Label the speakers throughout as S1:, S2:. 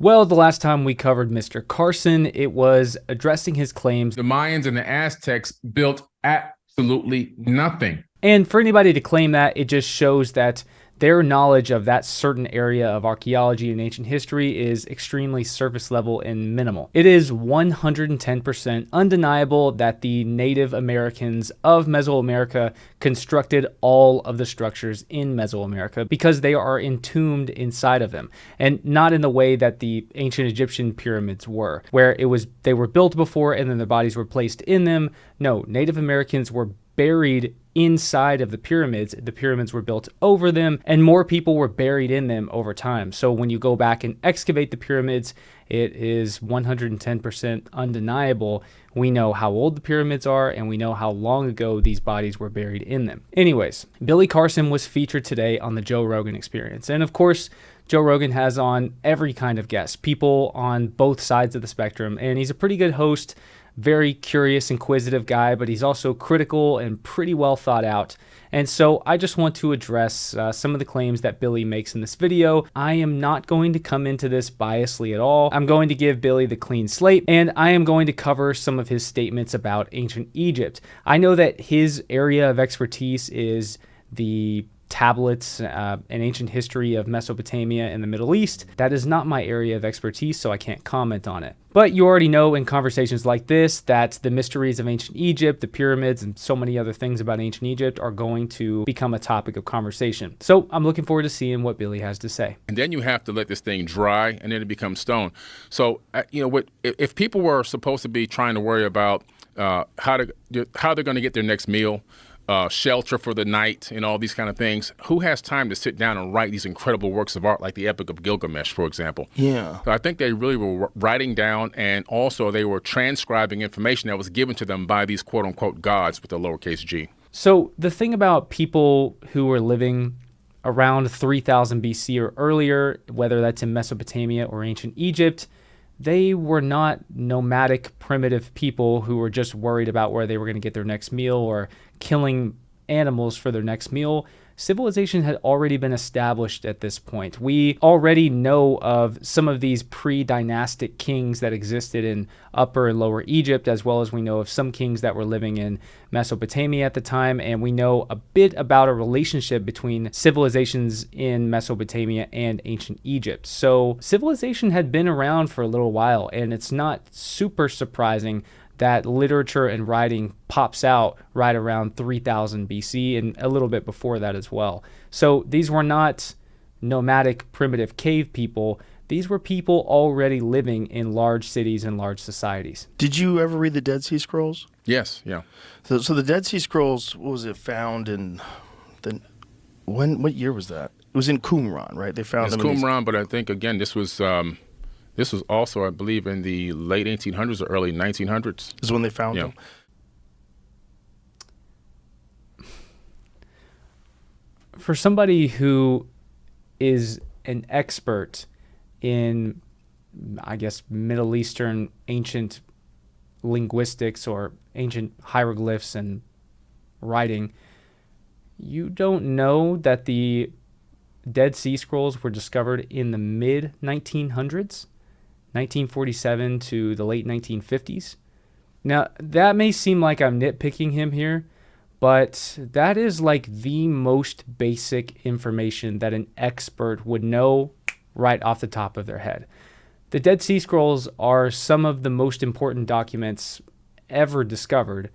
S1: Well, the last time we covered Mr. Carson, it was addressing his claims.
S2: The Mayans and the Aztecs built absolutely nothing.
S1: And for anybody to claim that, it just shows that their knowledge of that certain area of archaeology and ancient history is extremely surface level and minimal. It is 110% undeniable that the Native Americans of Mesoamerica constructed all of the structures in Mesoamerica because they are entombed inside of them, and not in the way that the ancient Egyptian pyramids were, where they were built before and then the bodies were placed in them. No, Native Americans were buried inside of the pyramids. The pyramids were built over them, and more people were buried in them over time. So when you go back and excavate the pyramids, it is 110% undeniable. We know how old the pyramids are, and we know how long ago these bodies were buried in them. Anyways, Billy Carson was featured today on the Joe Rogan Experience. And of course, Joe Rogan has on every kind of guest, people on both sides of the spectrum, and he's a pretty good host. Very curious, inquisitive guy, but he's also critical and pretty well thought out. And so I just want to address some of the claims that Billy makes in this video. I am not going to come into this biasly at all. I'm going to give Billy the clean slate, and I am going to cover some of his statements about ancient Egypt. I know that his area of expertise is the tablets and ancient history of Mesopotamia and the Middle East. That is not my area of expertise, so I can't comment on it. But you already know in conversations like this that the mysteries of ancient Egypt, the pyramids, and so many other things about ancient Egypt are going to become a topic of conversation. So I'm looking forward to seeing what Billy has to say.
S2: And then you have to let this thing dry, and then it becomes stone. So, if people were supposed to be trying to worry about how they're going to get their next meal, shelter for the night, and all these kind of things, who has time to sit down and write these incredible works of art like the Epic of Gilgamesh, for example?
S3: Yeah.
S2: So I think they really were writing down, and also they were transcribing information that was given to them by these quote-unquote gods with a lowercase g.
S1: So the thing about people who were living around 3000 BC or earlier, whether that's in Mesopotamia or ancient Egypt, they were not nomadic, primitive people who were just worried about where they were going to get their next meal or killing animals for their next meal. Civilization had already been established at this point. We already know of some of these pre-dynastic kings that existed in Upper and Lower Egypt, as well as we know of some kings that were living in Mesopotamia at the time, and we know a bit about a relationship between civilizations in Mesopotamia and ancient Egypt. So civilization had been around for a little while, and it's not super surprising that literature and writing pops out right around 3000 BC and a little bit before that as well. So these were not nomadic, primitive cave people. These were people already living in large cities and large societies.
S3: Did you ever read the Dead Sea Scrolls?
S2: Yes, yeah.
S3: So the Dead Sea Scrolls, what was it, found in what year was that? It was in Qumran, right? They found them in
S2: Qumran, but I think again this was also, I believe, in the late 1800s or early 1900s.
S3: Is when they found them.
S1: For somebody who is an expert in, I guess, Middle Eastern ancient linguistics or ancient hieroglyphs and writing, you don't know that the Dead Sea Scrolls were discovered in the mid-1900s? 1947 to the late 1950s. Now, that may seem like I'm nitpicking him here, but that is like the most basic information that an expert would know right off the top of their head. The Dead Sea Scrolls are some of the most important documents ever discovered,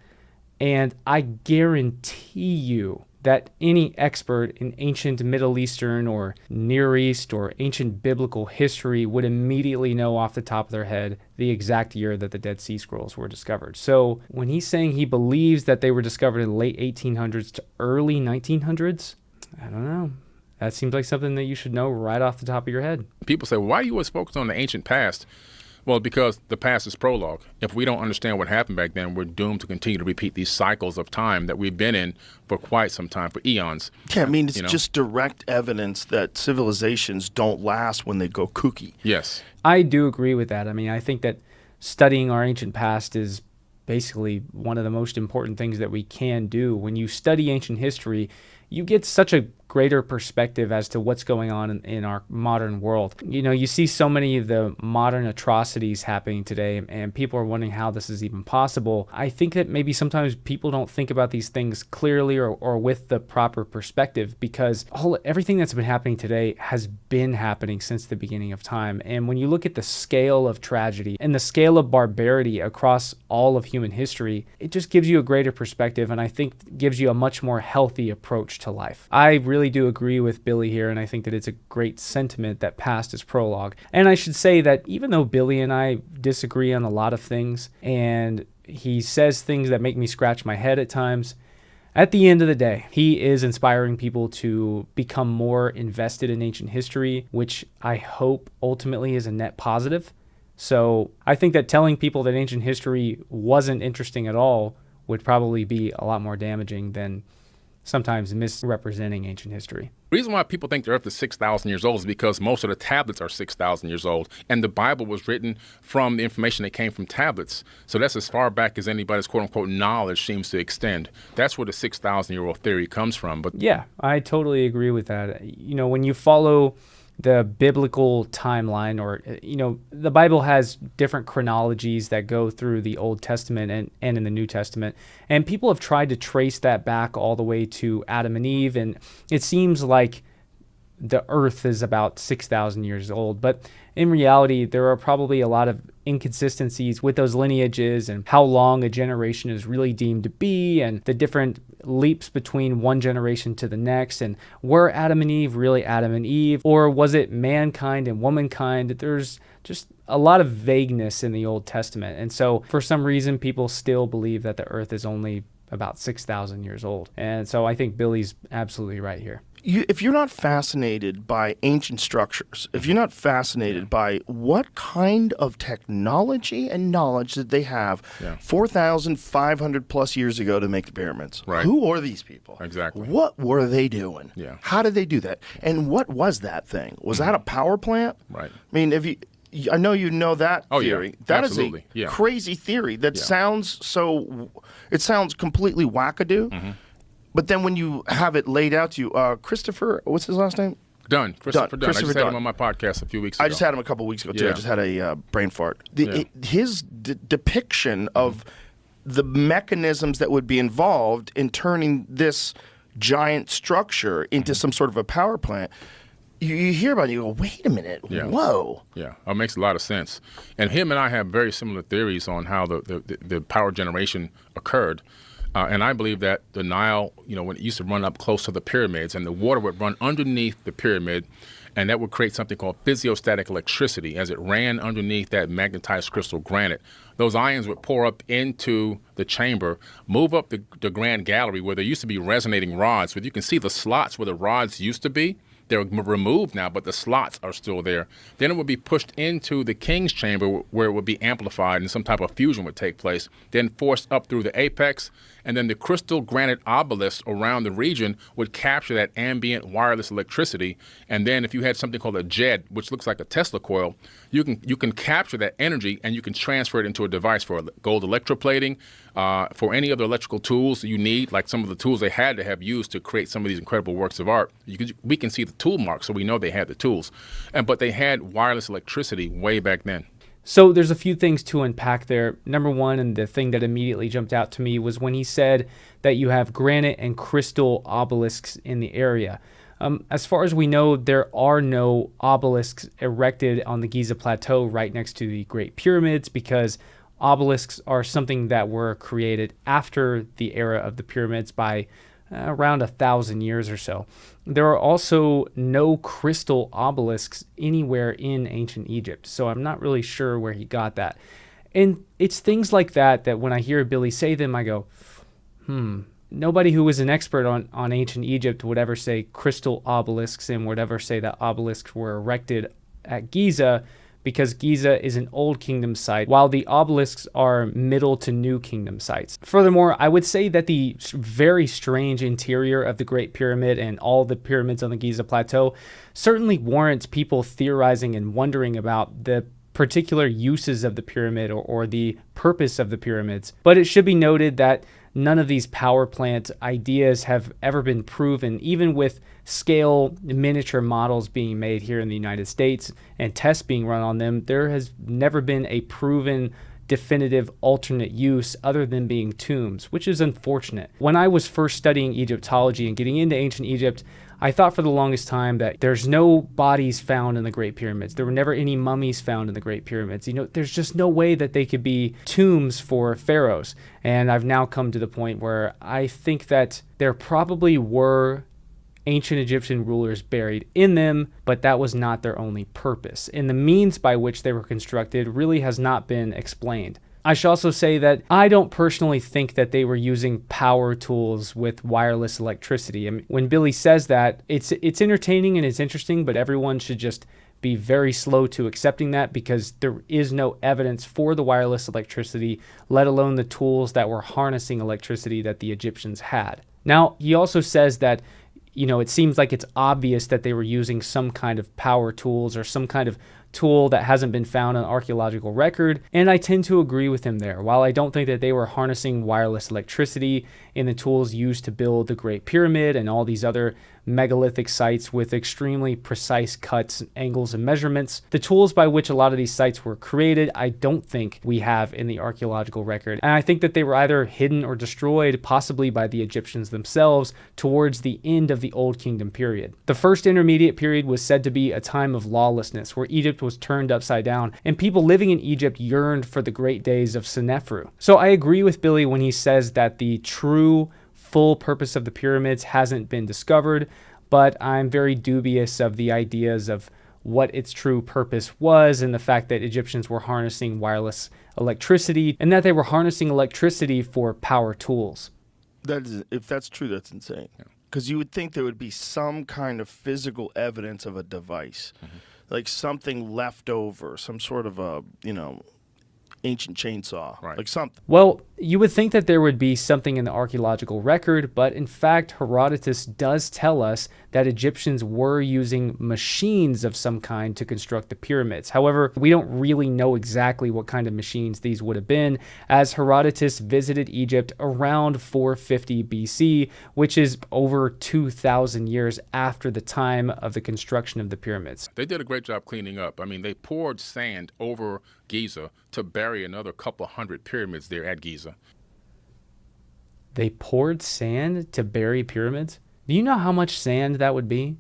S1: and I guarantee you that any expert in ancient Middle Eastern or Near East or ancient biblical history would immediately know off the top of their head the exact year that the Dead Sea Scrolls were discovered. So when he's saying he believes that they were discovered in the late 1800s to early 1900s, I don't know. That seems like something that you should know right off the top of your head.
S2: People say, well, why are you always focused on the ancient past? Well, because the past is prologue. If we don't understand what happened back then, we're doomed to continue to repeat these cycles of time that we've been in for quite some time, for eons.
S3: Yeah, I mean, it's just direct evidence that civilizations don't last when they go kooky.
S2: Yes.
S1: I do agree with that. I mean, I think that studying our ancient past is basically one of the most important things that we can do. When you study ancient history, you get such a greater perspective as to what's going on in our modern world. You know, you see so many of the modern atrocities happening today, and people are wondering how this is even possible. I think that maybe sometimes people don't think about these things clearly or with the proper perspective, because everything that's been happening today has been happening since the beginning of time. And when you look at the scale of tragedy and the scale of barbarity across all of human history, it just gives you a greater perspective, and I think gives you a much more healthy approach to life. I really do agree with Billy here, and I think that it's a great sentiment that passed as prologue. And I should say that even though Billy and I disagree on a lot of things, and he says things that make me scratch my head at times, at the end of the day, he is inspiring people to become more invested in ancient history, which I hope ultimately is a net positive. So I think that telling people that ancient history wasn't interesting at all would probably be a lot more damaging than sometimes misrepresenting ancient history.
S2: The reason why people think the earth is 6,000 years old is because most of the tablets are 6,000 years old, and the Bible was written from the information that came from tablets. So that's as far back as anybody's quote-unquote knowledge seems to extend. That's where the 6,000-year-old theory comes from. But
S1: yeah, I totally agree with that. You know, when you follow the biblical timeline, or, you know, the Bible has different chronologies that go through the Old Testament and in the New Testament. And people have tried to trace that back all the way to Adam and Eve. And it seems like the earth is about 6,000 years old. But in reality, there are probably a lot of inconsistencies with those lineages and how long a generation is really deemed to be, and the different leaps between one generation to the next. And were Adam and Eve really Adam and Eve, or was it mankind and womankind? There's just a lot of vagueness in the Old Testament. And so for some reason, people still believe that the earth is only about 6,000 years old. And so I think Billy's absolutely right here.
S3: If you're not fascinated by ancient structures, if you're not fascinated by what kind of technology and knowledge did they have 4,500 plus years ago to make the pyramids?
S2: Right.
S3: Who are these people?
S2: Exactly.
S3: What were they doing?
S2: Yeah.
S3: How did they do that? And what was that thing? Was that a power plant?
S2: Right.
S3: I mean, I know you know that theory.
S2: Yeah.
S3: That
S2: Absolutely.
S3: is a crazy theory that sounds completely wackadoo.
S2: Mm-hmm.
S3: But then when you have it laid out to you, Christopher, what's his last name?
S2: Christopher Dunn. I just had
S3: Dunn.
S2: him on my podcast a few weeks ago.
S3: I just had him a couple weeks ago, too.
S2: Yeah.
S3: I just had a brain fart. His depiction of the mechanisms that would be involved in turning this giant structure into some sort of a power plant, you hear about it, you go, wait a minute, whoa.
S2: Yeah, it makes a lot of sense. And him and I have very similar theories on how the power generation occurred. And I believe that the Nile, when it used to run up close to the pyramids, and the water would run underneath the pyramid, and that would create something called physiostatic electricity as it ran underneath that magnetized crystal granite. Those ions would pour up into the chamber, move up the grand gallery where there used to be resonating rods, where you can see the slots where the rods used to be. They're removed now, but the slots are still there. Then it would be pushed into the king's chamber where it would be amplified and some type of fusion would take place, then forced up through the apex, and then the crystal granite obelisks around the region would capture that ambient wireless electricity. And then if you had something called a JED, which looks like a Tesla coil, you can capture that energy and you can transfer it into a device for gold electroplating, for any other electrical tools you need, like some of the tools they had to have used to create some of these incredible works of art. We can see the tool marks, so we know they had the tools. But they had wireless electricity way back then.
S1: So there's a few things to unpack there. Number one, and the thing that immediately jumped out to me, was when he said that you have granite and crystal obelisks in the area. As far as we know, there are no obelisks erected on the Giza Plateau right next to the Great Pyramids, because obelisks are something that were created after the era of the pyramids by around 1,000 years or so. There are also no crystal obelisks anywhere in ancient Egypt, so I'm not really sure where he got that. And it's things like that when I hear Billy say them, I go, Nobody who was an expert on ancient Egypt would ever say crystal obelisks and would ever say that obelisks were erected at Giza, because Giza is an Old Kingdom site, while the obelisks are Middle to New Kingdom sites. Furthermore, I would say that the very strange interior of the Great Pyramid and all the pyramids on the Giza Plateau certainly warrants people theorizing and wondering about the particular uses of the pyramid or the purpose of the pyramids. But it should be noted that none of these power plant ideas have ever been proven, even with scale miniature models being made here in the United States and tests being run on them. There has never been a proven definitive alternate use other than being tombs, which is unfortunate. When I was first studying Egyptology and getting into ancient Egypt, I thought for the longest time that there's no bodies found in the Great Pyramids. There were never any mummies found in the Great Pyramids. There's just no way that they could be tombs for pharaohs. And I've now come to the point where I think that there probably were ancient Egyptian rulers buried in them, but that was not their only purpose. And the means by which they were constructed really has not been explained. I should also say that I don't personally think that they were using power tools with wireless electricity. I mean, when Billy says that, it's entertaining and it's interesting, but everyone should just be very slow to accepting that, because there is no evidence for the wireless electricity, let alone the tools that were harnessing electricity that the Egyptians had. Now, he also says that it seems like it's obvious that they were using some kind of power tools or some kind of tool that hasn't been found on archaeological record, and I tend to agree with him there. While I don't think that they were harnessing wireless electricity in the tools used to build the Great Pyramid and all these other megalithic sites with extremely precise cuts, angles, and measurements, the tools by which a lot of these sites were created, I don't think we have in the archaeological record. And I think that they were either hidden or destroyed, possibly by the Egyptians themselves, towards the end of the Old Kingdom period. The first intermediate period was said to be a time of lawlessness, where Egypt was turned upside down, and people living in Egypt yearned for the great days of Senefru. So I agree with Billy when he says that the true full purpose of the pyramids hasn't been discovered, but I'm very dubious of the ideas of what its true purpose was, and the fact that Egyptians were harnessing wireless electricity and that they were harnessing electricity for power tools.
S3: If that's true, that's insane. Because you would think there would be some kind of physical evidence of a device, like something left over, some sort of a, ancient chainsaw, like something.
S1: Well, you would think that there would be something in the archaeological record, but in fact, Herodotus does tell us that Egyptians were using machines of some kind to construct the pyramids. However, we don't really know exactly what kind of machines these would have been, as Herodotus visited Egypt around 450 BC, which is over 2,000 years after the time of the construction of the pyramids.
S2: They did a great job cleaning up. I mean, they poured sand over Giza to bury another couple hundred pyramids there at Giza.
S1: They poured sand to bury pyramids? Do you know how much sand that would be?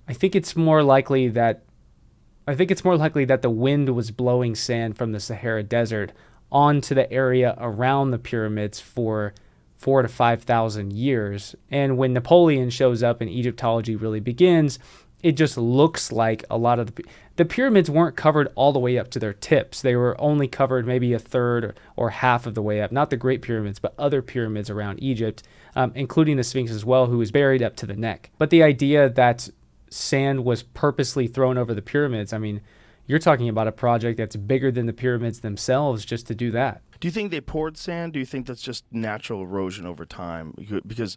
S1: I think it's more likely that the wind was blowing sand from the Sahara Desert onto the area around the pyramids for 4,000 to 5,000 years. And when Napoleon shows up and Egyptology really begins, it just looks like a lot of the pyramids weren't covered all the way up to their tips. They were only covered maybe a third or half of the way up. Not the Great Pyramids, but other pyramids around Egypt, including the Sphinx as well, who was buried up to the neck. But the idea that sand was purposely thrown over the pyramids, I mean, you're talking about a project that's bigger than the pyramids themselves just to do that.
S3: Do you think they poured sand? Do you think that's just natural erosion over time? Because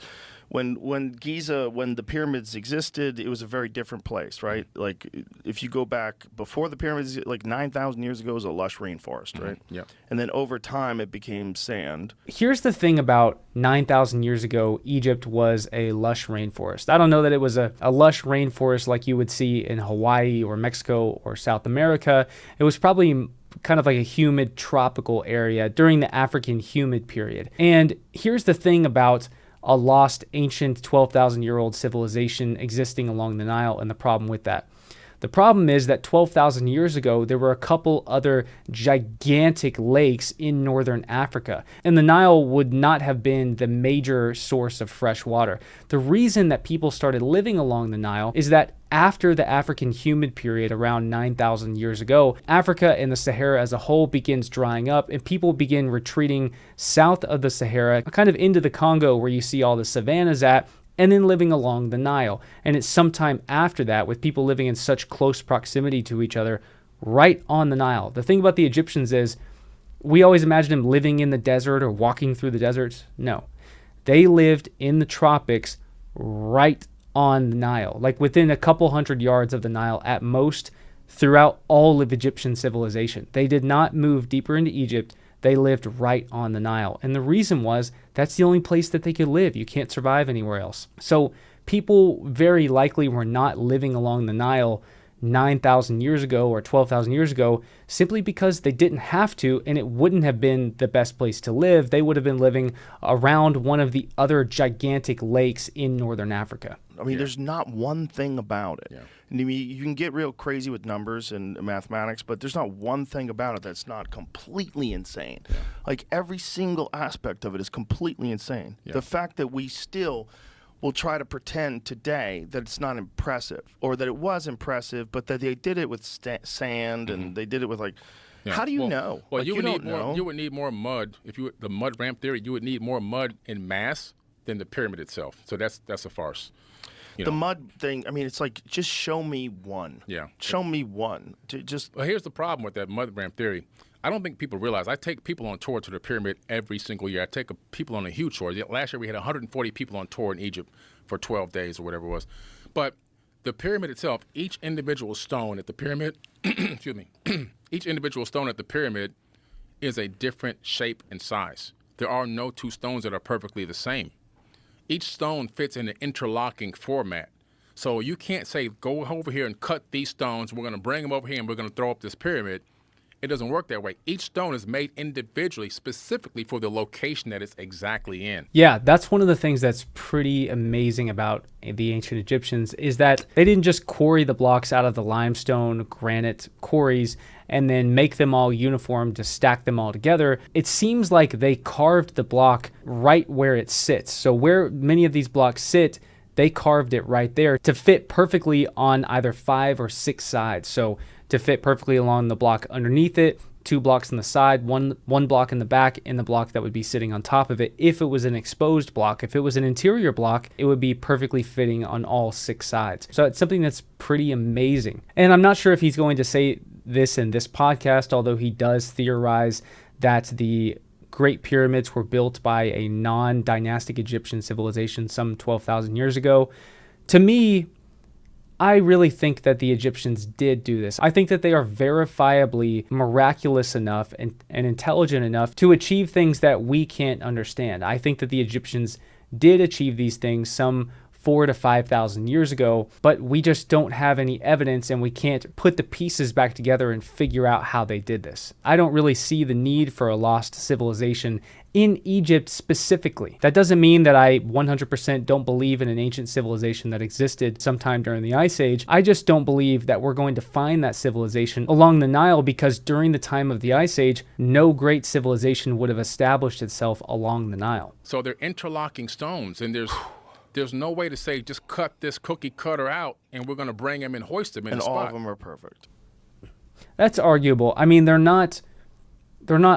S3: when the pyramids existed, it was a very different place, right? Like if you go back before the pyramids, like 9,000 years ago, it was a lush rainforest, right?
S2: Yeah.
S3: And then over time, it became sand.
S1: Here's the thing about 9,000 years ago, Egypt was a lush rainforest. I don't know that it was a lush rainforest like you would see in Hawaii or Mexico or South America. It was probably kind of like a humid tropical area during the African humid period. And here's the thing about a lost ancient 12,000-year-old civilization existing along the Nile and the problem with that. The problem is that 12,000 years ago, there were a couple other gigantic lakes in northern Africa, and the Nile would not have been the major source of fresh water. The reason that people started living along the Nile is that after the African humid period around 9,000 years ago, Africa and the Sahara as a whole begins drying up, and people begin retreating south of the Sahara, kind of into the Congo where you see all the savannas at, and then living along the Nile. And it's sometime after that, with people living in such close proximity to each other, right on the Nile. The thing about the Egyptians is, we always imagine them living in the desert or walking through the deserts. No. They lived in the tropics right on the Nile, like within a couple hundred yards of the Nile at most, throughout all of Egyptian civilization. They did not move deeper into Egypt. They lived right on the Nile. And the reason was that's the only place that they could live. You can't survive anywhere else. So people very likely were not living along the Nile 9,000 years ago or 12,000 years ago simply because they didn't have to, and it wouldn't have been the best place to live. They would have been living around one of the other gigantic lakes in northern Africa.
S3: I mean, there's not one thing about it. I mean, you can get real crazy with numbers and mathematics, but there's not one thing about it that's not completely insane. Like, every single aspect of it is completely insane. The fact that we still will try to pretend today that it's not impressive, or that it was impressive, but that they did it with sand and they did it with how do you know?
S2: Well,
S3: like,
S2: you would need more mud. If you the mud ramp theory, you would need more mud in mass than the pyramid itself. So that's a farce.
S3: The mud thing, I mean, it's like, just show me one. Show me one.
S2: Well, here's the problem with that mud ramp theory. I don't think people realize I take people on tour to the pyramid every single year. I take people on a huge tour. Last year we had 140 people on tour in Egypt for 12 days or whatever it was. But the pyramid itself, each individual stone at the pyramid, excuse me, each individual stone at the pyramid is a different shape and size. There are no two stones that are perfectly the same. Each stone fits in an interlocking format. So you can't say, go over here and cut these stones. We're going to bring them over here and we're going to throw up this pyramid. It doesn't work that way. Each stone is made individually, specifically for the location that it's exactly in.
S1: Yeah, that's one of the things that's pretty amazing about the ancient Egyptians is that they didn't just quarry the blocks out of the limestone, granite quarries, and then make them all uniform to stack them all together. It seems like they carved the block right where it sits. So where many of these blocks sit, they carved it right there to fit perfectly on either 5 or 6 sides. So to fit perfectly along the block underneath it, 2 blocks on the side, one block in the back, and the block that would be sitting on top of it. If it was an exposed block, if it was an interior block, it would be perfectly fitting on all 6 sides. So it's something that's pretty amazing. And I'm not sure if he's going to say this in this podcast, although he does theorize that the Great Pyramids were built by a non-dynastic Egyptian civilization some 12,000 years ago. To me, I really think that the Egyptians did do this. I think that they are verifiably miraculous enough and intelligent enough to achieve things that we can't understand. I think that the Egyptians did achieve these things some 4,000 to 5,000 years ago, but we just don't have any evidence and we can't put the pieces back together and figure out how they did this. I don't really see the need for a lost civilization in Egypt specifically. That doesn't mean that I 100% don't believe in an ancient civilization that existed sometime during the Ice Age. I just don't believe that we're going to find that civilization along the Nile, because during the time of the Ice Age, no great civilization would have established itself along the Nile.
S2: So they're interlocking stones, and there's no way to say just cut this cookie cutter out and we're going to bring him and hoist him in the spot.
S3: And all of them are perfect.
S1: That's arguable. I mean, they're not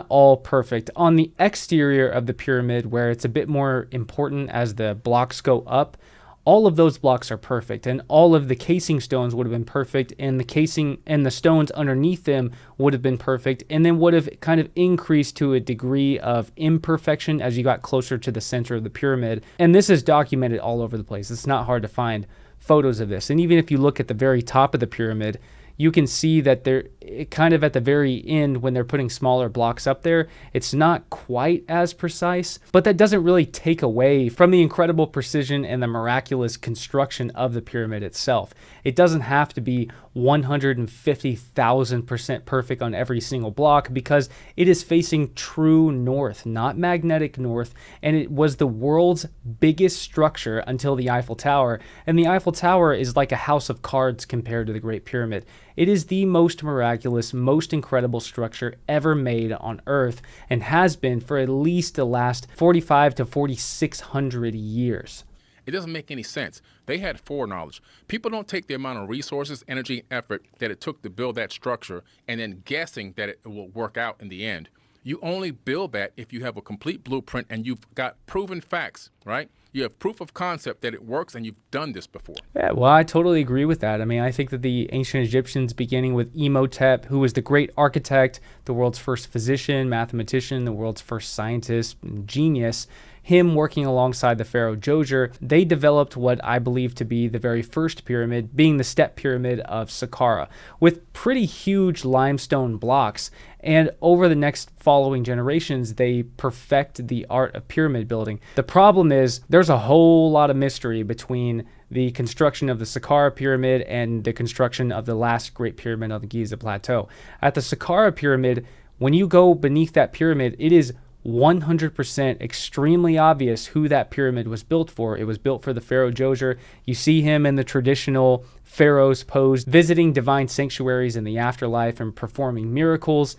S1: all perfect. On the exterior of the pyramid, where it's a bit more important as the blocks go up, all of those blocks are perfect, and all of the casing stones would have been perfect, and the casing and the stones underneath them would have been perfect, and then would have kind of increased to a degree of imperfection as you got closer to the center of the pyramid. And this is documented all over the place. It's not hard to find photos of this. And even if you look at the very top of the pyramid, you can see that they're kind of at the very end when they're putting smaller blocks up there. It's not quite as precise, but that doesn't really take away from the incredible precision and the miraculous construction of the pyramid itself. It doesn't have to be 150,000% perfect on every single block, because it is facing true north, not magnetic north, and it was the world's biggest structure until the Eiffel Tower, and the Eiffel Tower is like a house of cards compared to the Great Pyramid. It is the most miraculous, most incredible structure ever made on Earth, and has been for at least the last 4,500 to 4,600 years.
S2: It doesn't make any sense. They had foreknowledge. People don't take the amount of resources, energy, and effort that it took to build that structure and then guessing that it will work out in the end. You only build that if you have a complete blueprint and you've got proven facts, right? You have proof of concept that it works and you've done this before.
S1: Yeah, well, I totally agree with that. I mean, I think that the ancient Egyptians, beginning with Imhotep, who was the great architect, the world's first physician, mathematician, the world's first scientist, and genius, him working alongside the pharaoh Djoser, they developed what I believe to be the very first pyramid, being the step pyramid of Saqqara, with pretty huge limestone blocks. And over the next following generations, they perfect the art of pyramid building. The problem is there's a whole lot of mystery between the construction of the Saqqara pyramid and the construction of the last great pyramid of the Giza Plateau. At the Saqqara pyramid, when you go beneath that pyramid, it is 100% extremely obvious who that pyramid was built for. It was built for the pharaoh Djoser. You see him in the traditional pharaoh's pose, visiting divine sanctuaries in the afterlife and performing miracles.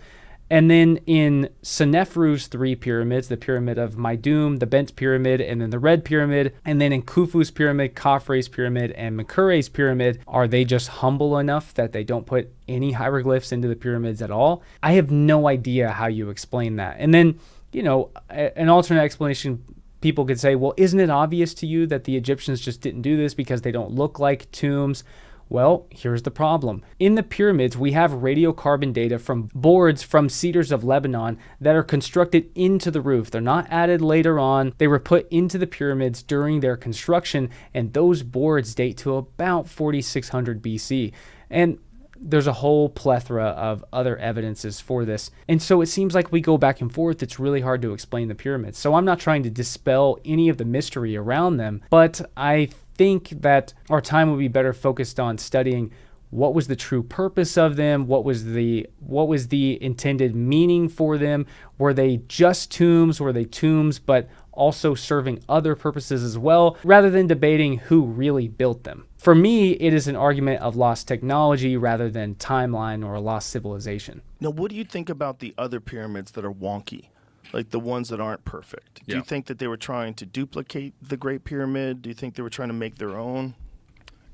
S1: And then in Seneferu's three pyramids, the pyramid of Meidum, the bent pyramid, and then the red pyramid, and then in Khufu's pyramid, Khafre's pyramid, and Menkare's pyramid, are they just humble enough that they don't put any hieroglyphs into the pyramids at all? I have no idea how you explain that. And then, an alternate explanation, people could say, well, isn't it obvious to you that the Egyptians just didn't do this because they don't look like tombs? Well, here's the problem. In the pyramids, we have radiocarbon data from boards from cedars of Lebanon that are constructed into the roof. They're not added later on. They were put into the pyramids during their construction, and those boards date to about 4600 BC. And there's a whole plethora of other evidences for this. And so it seems like we go back and forth. It's really hard to explain the pyramids. So I'm not trying to dispel any of the mystery around them, but I think that our time would be better focused on studying what was the true purpose of them, what was the intended meaning for them. Were they just tombs? Were they tombs but also serving other purposes as well, rather than debating who really built them? For me, it is an argument of lost technology rather than timeline or a lost civilization.
S3: Now, what do you think about the other pyramids that are wonky? Like the ones that aren't perfect? Do you think that they were trying to duplicate the Great Pyramid? Do you think they were trying to make their own?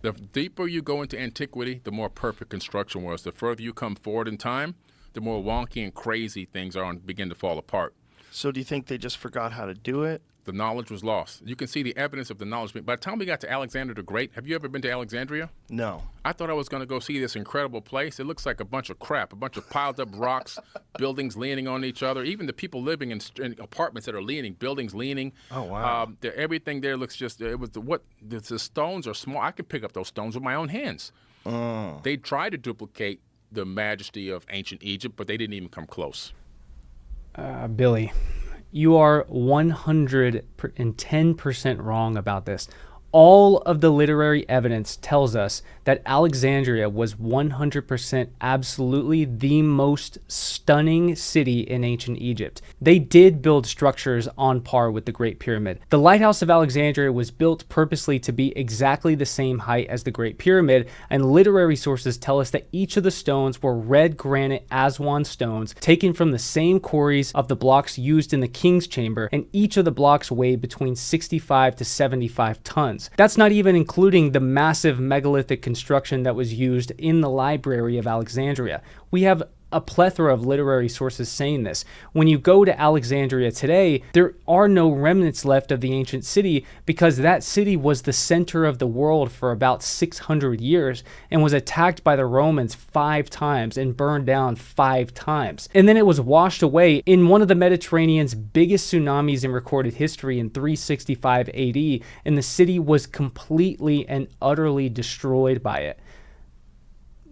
S2: The deeper you go into antiquity, the more perfect construction was. The further you come forward in time, the more wonky and crazy things are and begin to fall apart.
S3: So do you think they just forgot how to do it?
S2: The knowledge was lost. You can see the evidence of the knowledge. By the time we got to Alexander the Great, have you ever been to Alexandria?
S3: No.
S2: I thought I was going to go see this incredible place. It looks like a bunch of crap, a bunch of piled up rocks, buildings leaning on each other, even the people living in apartments that are leaning, buildings leaning.
S3: Oh, wow.
S2: Everything there looks just, the stones are small. I could pick up those stones with my own hands.
S3: Oh.
S2: They tried to duplicate the majesty of ancient Egypt, but they didn't even come close.
S1: Billy, you are 110% wrong about this. All of the literary evidence tells us that Alexandria was 100% absolutely the most stunning city in ancient Egypt. They did build structures on par with the Great Pyramid. The Lighthouse of Alexandria was built purposely to be exactly the same height as the Great Pyramid, and literary sources tell us that each of the stones were red granite Aswan stones taken from the same quarries of the blocks used in the King's Chamber, and each of the blocks weighed between 65 to 75 tons. That's not even including the massive megalithic construction that was used in the Library of Alexandria. We have a plethora of literary sources saying this. When you go to Alexandria today, there are no remnants left of the ancient city because that city was the center of the world for about 600 years and was attacked by the Romans 5 times and burned down 5 times. And then it was washed away in one of the Mediterranean's biggest tsunamis in recorded history in 365 AD, and the city was completely and utterly destroyed by it.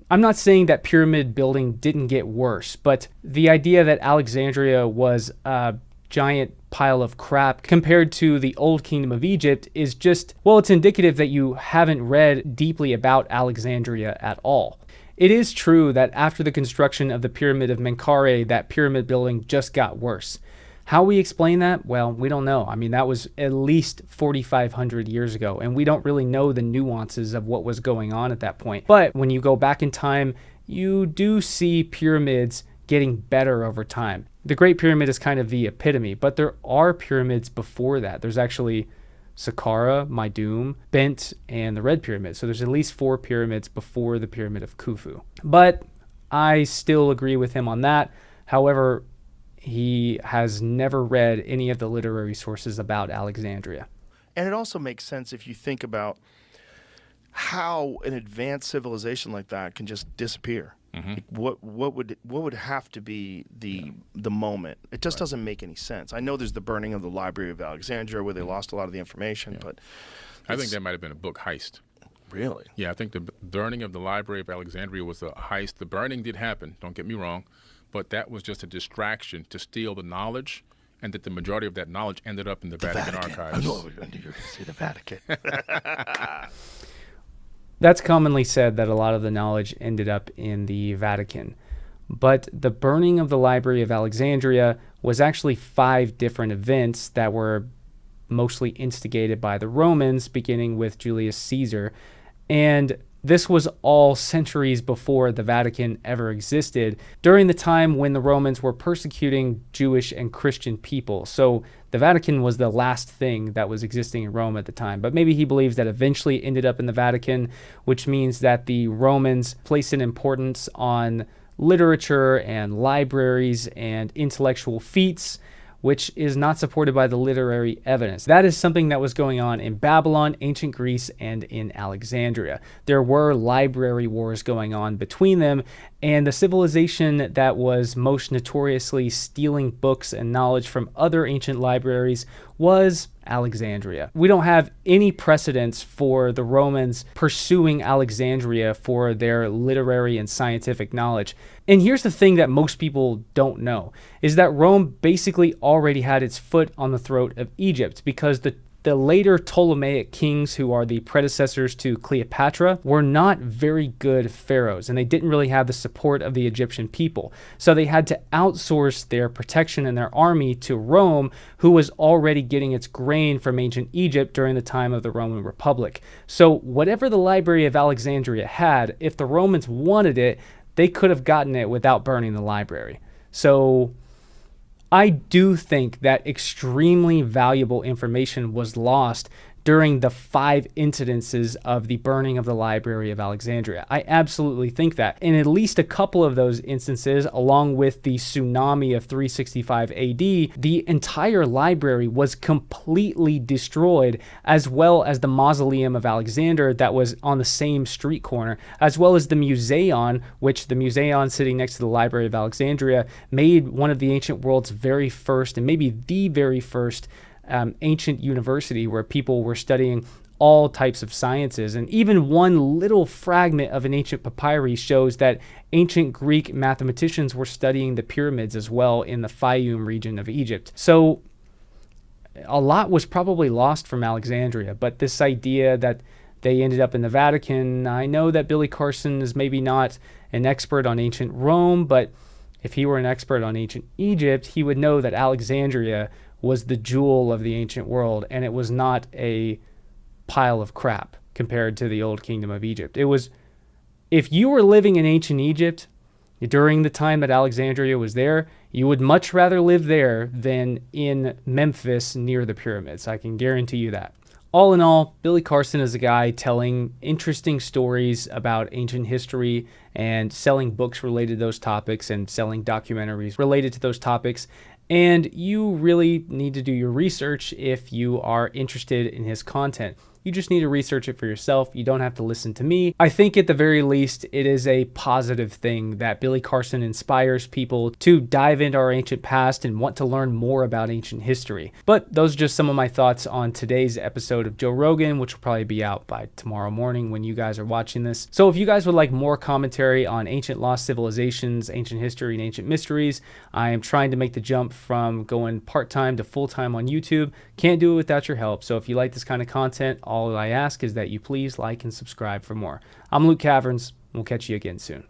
S1: I'm not saying that pyramid building didn't get worse, but the idea that Alexandria was a giant pile of crap compared to the old kingdom of Egypt is just, well, it's indicative that you haven't read deeply about Alexandria at all. It is true that after the construction of the Pyramid of Menkaure, that pyramid building just got worse. How we explain that? Well, we don't know. I mean, that was at least 4,500 years ago, and we don't really know the nuances of what was going on at that point. But when you go back in time, you do see pyramids getting better over time. The Great Pyramid is kind of the epitome, but there are pyramids before that. There's actually Saqqara, Meidum, Bent, and the Red Pyramid. So there's at least 4 pyramids before the Pyramid of Khufu. But I still agree with him on that. However, he has never read any of the literary sources about Alexandria.
S3: And it also makes sense if you think about how an advanced civilization like that can just disappear. Like, what would have to be the moment? It just doesn't make any sense. I know there's the burning of the Library of Alexandria where they lost a lot of the information, but
S2: I think that might have been a book heist.
S3: Really?
S2: Yeah, I think the burning of the Library of Alexandria was a heist. The burning did happen, don't get me wrong, but that was just a distraction to steal the knowledge, and that the majority of that knowledge ended up in the Vatican archives.
S3: I knew you were going to say the Vatican.
S1: That's commonly said, that a lot of the knowledge ended up in the Vatican. But the burning of the Library of Alexandria was actually 5 different events that were mostly instigated by the Romans, beginning with Julius Caesar. And this was all centuries before the Vatican ever existed, during the time when the Romans were persecuting Jewish and Christian people. So the Vatican was the last thing that was existing in Rome at the time. But maybe he believes that eventually ended up in the Vatican, which means that the Romans placed an importance on literature and libraries and intellectual feats, which is not supported by the literary evidence. That is something that was going on in Babylon, ancient Greece, and in Alexandria. There were library wars going on between them, and the civilization that was most notoriously stealing books and knowledge from other ancient libraries was Alexandria. We don't have any precedents for the Romans pursuing Alexandria for their literary and scientific knowledge. And here's the thing that most people don't know, is that Rome basically already had its foot on the throat of Egypt, because the later Ptolemaic kings, who are the predecessors to Cleopatra, were not very good pharaohs, and they didn't really have the support of the Egyptian people. So they had to outsource their protection and their army to Rome, who was already getting its grain from ancient Egypt during the time of the Roman Republic. So whatever the Library of Alexandria had, if the Romans wanted it, they could have gotten it without burning the library. So I do think that extremely valuable information was lost during the 5 incidences of the burning of the Library of Alexandria. I absolutely think that. In at least a couple of those instances, along with the tsunami of 365 AD, the entire library was completely destroyed, as well as the mausoleum of Alexander that was on the same street corner, as well as the Museion, which the Museion sitting next to the Library of Alexandria made one of the ancient world's very first, and maybe the very first, ancient university where people were studying all types of sciences. And even one little fragment of an ancient papyri shows that ancient Greek mathematicians were studying the pyramids as well in the Fayum region of Egypt. So a lot was probably lost from Alexandria, but this idea that they ended up in the Vatican, I know that Billy Carson is maybe not an expert on ancient Rome, but if he were an expert on ancient Egypt, he would know that Alexandria was the jewel of the ancient world, and it was not a pile of crap compared to the old kingdom of Egypt. It was, if you were living in ancient Egypt during the time that Alexandria was there, you would much rather live there than in Memphis near the pyramids. I can guarantee you that. All in all, Billy Carson is a guy telling interesting stories about ancient history and selling books related to those topics and selling documentaries related to those topics. And you really need to do your research if you are interested in his content. You just need to research it for yourself. You don't have to listen to me. I think at the very least, it is a positive thing that Billy Carson inspires people to dive into our ancient past and want to learn more about ancient history. But those are just some of my thoughts on today's episode of Joe Rogan, which will probably be out by tomorrow morning when you guys are watching this. So if you guys would like more commentary on ancient lost civilizations, ancient history, and ancient mysteries, I am trying to make the jump from going part-time to full-time on YouTube. Can't do it without your help. So if you like this kind of content, all I ask is that you please like and subscribe for more. I'm Luke Caverns. We'll catch you again soon.